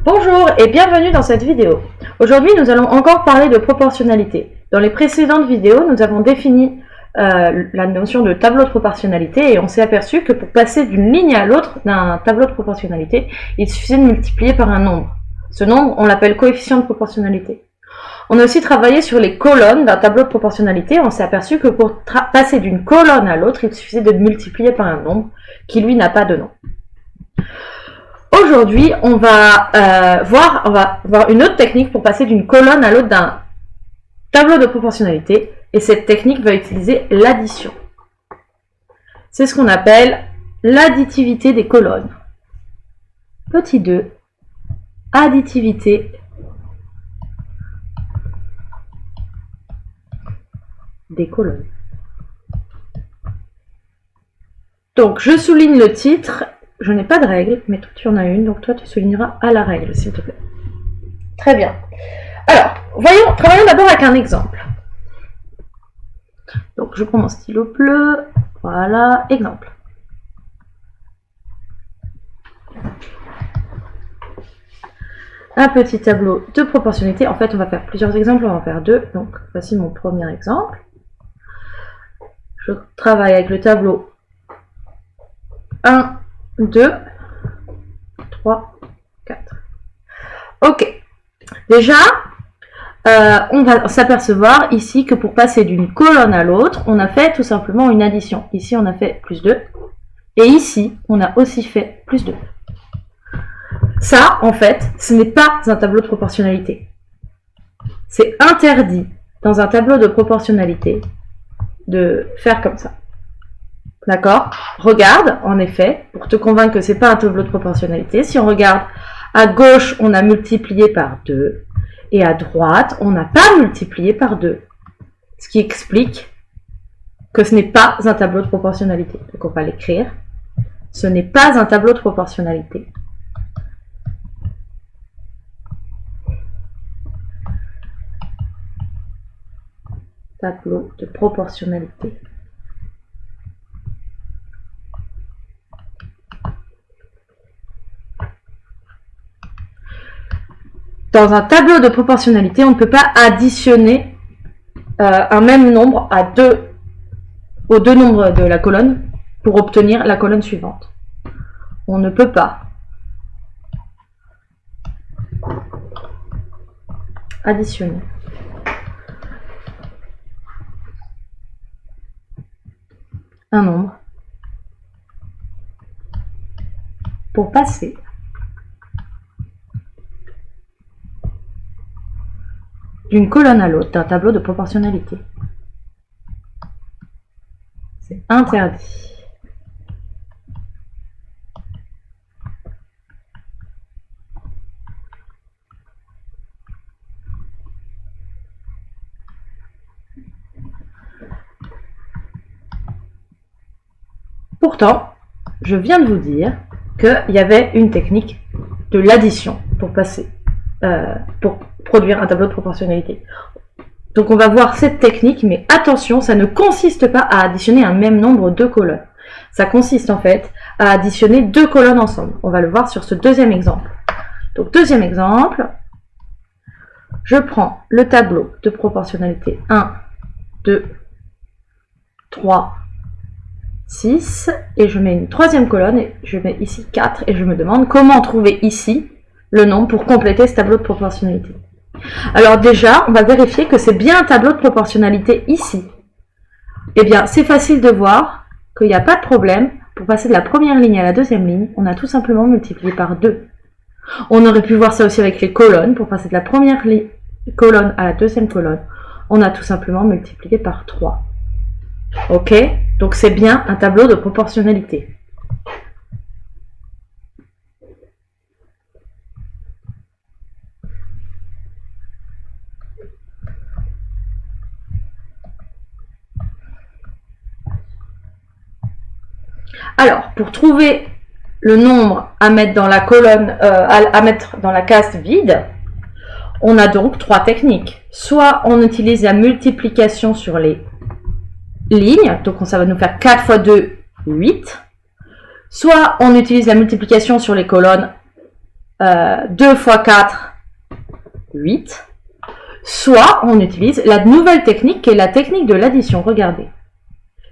Bonjour et bienvenue dans cette vidéo. Aujourd'hui, nous allons encore parler de proportionnalité. Dans les précédentes vidéos, nous avons défini la notion de tableau de proportionnalité et on s'est aperçu que pour passer d'une ligne à l'autre d'un tableau de proportionnalité, il suffisait de multiplier par un nombre. Ce nombre, on l'appelle coefficient de proportionnalité. On a aussi travaillé sur les colonnes d'un tableau de proportionnalité. On s'est aperçu que pour passer d'une colonne à l'autre, il suffisait de multiplier par un nombre qui, lui, n'a pas de nom. Aujourd'hui, on va voir une autre technique pour passer d'une colonne à l'autre d'un tableau de proportionnalité. Et cette technique va utiliser l'addition. C'est ce qu'on appelle l'additivité des colonnes. Petit 2, additivité des colonnes. Donc, je souligne le titre. Je n'ai pas de règle, mais toi tu en as une, donc toi tu souligneras à la règle, s'il te plaît. Très bien. Alors, travaillons d'abord avec un exemple. Donc, je prends mon stylo bleu. Voilà, exemple. Un petit tableau de proportionnalité. En fait, on va faire plusieurs exemples, on va en faire deux. Donc, voici mon premier exemple. Je travaille avec le tableau 1, 2, 3, 4. Ok. Déjà, on va s'apercevoir ici que pour passer d'une colonne à l'autre, on a fait tout simplement une addition. Ici, on a fait plus 2. Et ici, on a aussi fait plus 2. Ça, en fait, ce n'est pas un tableau de proportionnalité. C'est interdit dans un tableau de proportionnalité de faire comme ça. D'accord? Regarde, en effet, pour te convaincre que ce n'est pas un tableau de proportionnalité, si on regarde à gauche, on a multiplié par 2, et à droite, on n'a pas multiplié par 2. Ce qui explique que ce n'est pas un tableau de proportionnalité. Donc on va l'écrire. Ce n'est pas un tableau de proportionnalité. Tableau de proportionnalité. Dans un tableau de proportionnalité, on ne peut pas additionner un même nombre aux deux nombres de la colonne pour obtenir la colonne suivante. On ne peut pas additionner un nombre pour passer d'une colonne à l'autre d'un tableau de proportionnalité. C'est interdit. Pourtant, je viens de vous dire qu'il y avait une technique de l'addition pour produire un tableau de proportionnalité. Donc on va voir cette technique, mais attention, ça ne consiste pas à additionner un même nombre de colonnes. Ça consiste en fait à additionner deux colonnes ensemble. On va le voir sur ce deuxième exemple. Donc deuxième exemple, je prends le tableau de proportionnalité 1, 2, 3, 6, et je mets une troisième colonne, et je mets ici 4, et je me demande comment trouver ici le nombre pour compléter ce tableau de proportionnalité. Alors déjà, on va vérifier que c'est bien un tableau de proportionnalité ici. Eh bien, c'est facile de voir qu'il n'y a pas de problème. Pour passer de la première ligne à la deuxième ligne, on a tout simplement multiplié par 2. On aurait pu voir ça aussi avec les colonnes. Pour passer de la première colonne à la deuxième colonne, on a tout simplement multiplié par 3. Ok? Donc c'est bien un tableau de proportionnalité. Alors, pour trouver le nombre à mettre dans la colonne, à mettre dans la case vide, on a donc trois techniques. Soit on utilise la multiplication sur les lignes, donc ça va nous faire 4 fois 2, 8. Soit on utilise la multiplication sur les colonnes 2 fois 4, 8. Soit on utilise la nouvelle technique qui est la technique de l'addition. Regardez.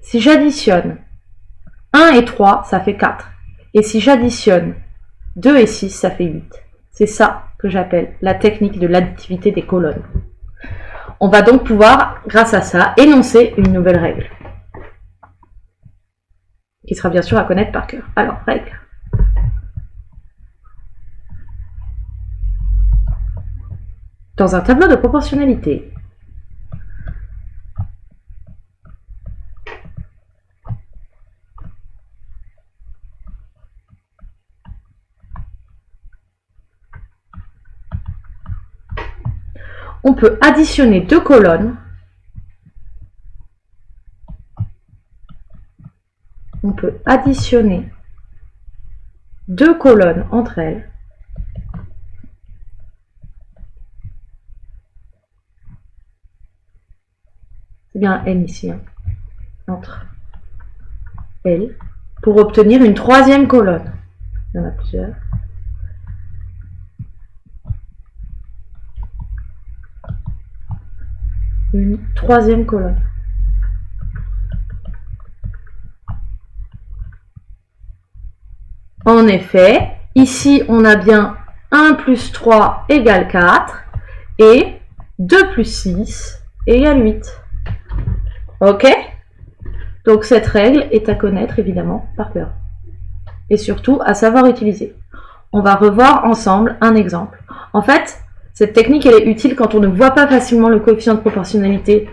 Si j'additionne 1 et 3, ça fait 4. Et si j'additionne 2 et 6, ça fait 8. C'est ça que j'appelle la technique de l'additivité des colonnes. On va donc pouvoir, grâce à ça, énoncer une nouvelle règle. Qui sera bien sûr à connaître par cœur. Alors, règle. Dans un tableau de proportionnalité, on peut additionner deux colonnes. On peut additionner deux colonnes entre elles. C'est bien N ici, hein, entre L, pour obtenir une troisième colonne. Il y en a plusieurs. Une troisième colonne. En effet, ici on a bien 1 plus 3 égale 4 et 2 plus 6 égale 8. Ok? Donc cette règle est à connaître évidemment par cœur. Et surtout à savoir utiliser. On va revoir ensemble un exemple. En fait, cette technique elle est utile quand on ne voit pas facilement le coefficient de proportionnalité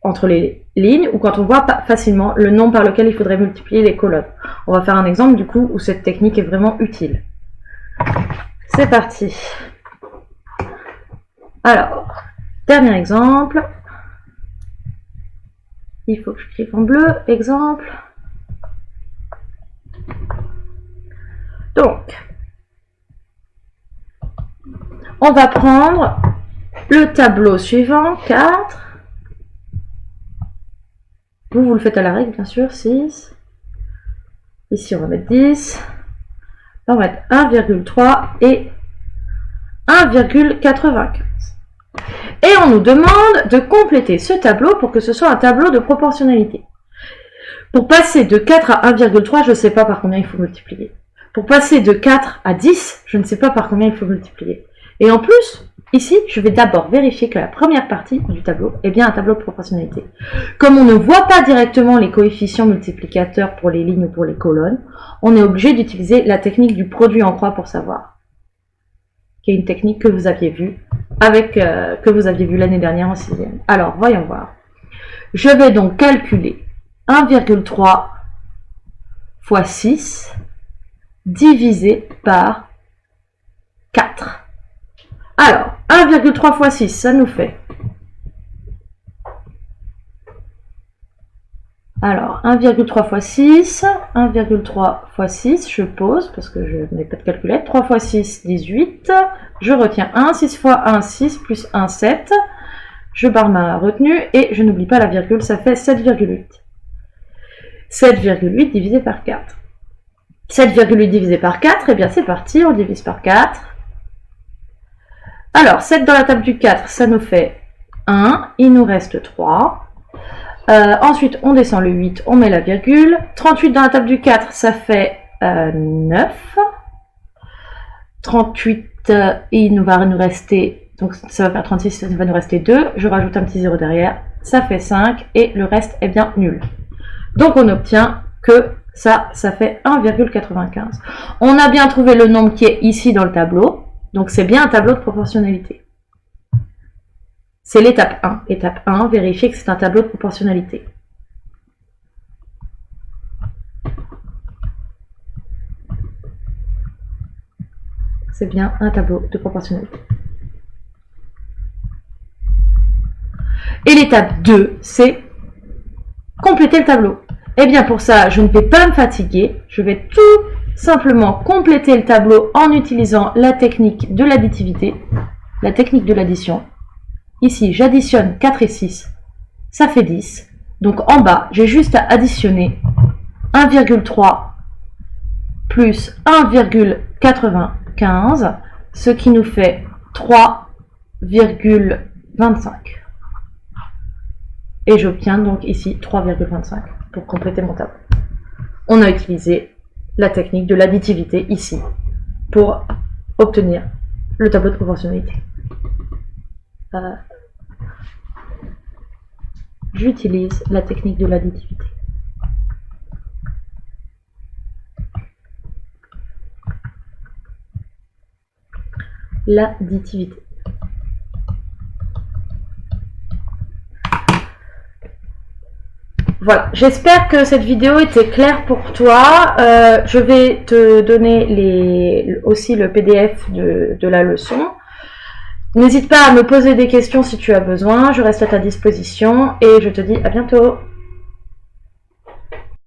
entre les lignes ou quand on voit pas facilement le nombre par lequel il faudrait multiplier les colonnes. On va faire un exemple du coup où cette technique est vraiment utile. C'est parti. Alors, dernier exemple. Il faut que j'écrive en bleu, exemple. Donc, on va prendre le tableau suivant, 4. Vous le faites à la règle, bien sûr, 6. Ici, on va mettre 10. Là, on va mettre 1,3 et 1,95. Et on nous demande de compléter ce tableau pour que ce soit un tableau de proportionnalité. Pour passer de 4 à 1,3, je ne sais pas par combien il faut multiplier. Pour passer de 4 à 10, je ne sais pas par combien il faut multiplier. Et en plus, ici, je vais d'abord vérifier que la première partie du tableau est bien un tableau de proportionnalité. Comme on ne voit pas directement les coefficients multiplicateurs pour les lignes ou pour les colonnes, on est obligé d'utiliser la technique du produit en croix pour savoir. Qui est une technique que vous aviez vue l'année dernière en 6e. Alors, voyons voir. Je vais donc calculer 1,3 fois 6 divisé par 4. Alors, 1,3 fois 6, ça nous fait. Alors, 1,3 fois 6, 1,3 fois 6, je pose, parce que je n'ai pas de calculette. 3 fois 6, 18. Je retiens 1, 6 fois 1, 6, plus 1, 7. Je barre ma retenue et je n'oublie pas la virgule, ça fait 7,8. 7,8 divisé par 4. 7,8 divisé par 4, et bien c'est parti, on divise par 4. Alors, 7 dans la table du 4, ça nous fait 1, il nous reste 3. Ensuite, on descend le 8, on met la virgule. 38 dans la table du 4, ça fait 9. 38, il va nous rester, donc ça va faire 36, ça va nous rester 2. Je rajoute un petit 0 derrière, ça fait 5, et le reste est bien nul. Donc on obtient que ça fait 1,95. On a bien trouvé le nombre qui est ici dans le tableau, donc c'est bien un tableau de proportionnalité. C'est l'étape 1. Étape 1, vérifier que c'est un tableau de proportionnalité. C'est bien un tableau de proportionnalité. Et l'étape 2, c'est compléter le tableau. Et bien pour ça, je ne vais pas me fatiguer. Je vais tout simplement compléter le tableau en utilisant la technique de l'additivité, la technique de l'addition. Ici, j'additionne 4 et 6, ça fait 10. Donc en bas, j'ai juste à additionner 1,3 plus 1,95. ce qui nous fait 3,25. Et j'obtiens donc ici 3,25 pour compléter mon tableau. On a utilisé la technique de l'additivité ici pour obtenir le tableau de proportionnalité. J'utilise la technique de l'additivité. L'additivité. Voilà, j'espère que cette vidéo était claire pour toi. Je vais te donner aussi le PDF de la leçon. N'hésite pas à me poser des questions si tu as besoin, je reste à ta disposition et je te dis à bientôt.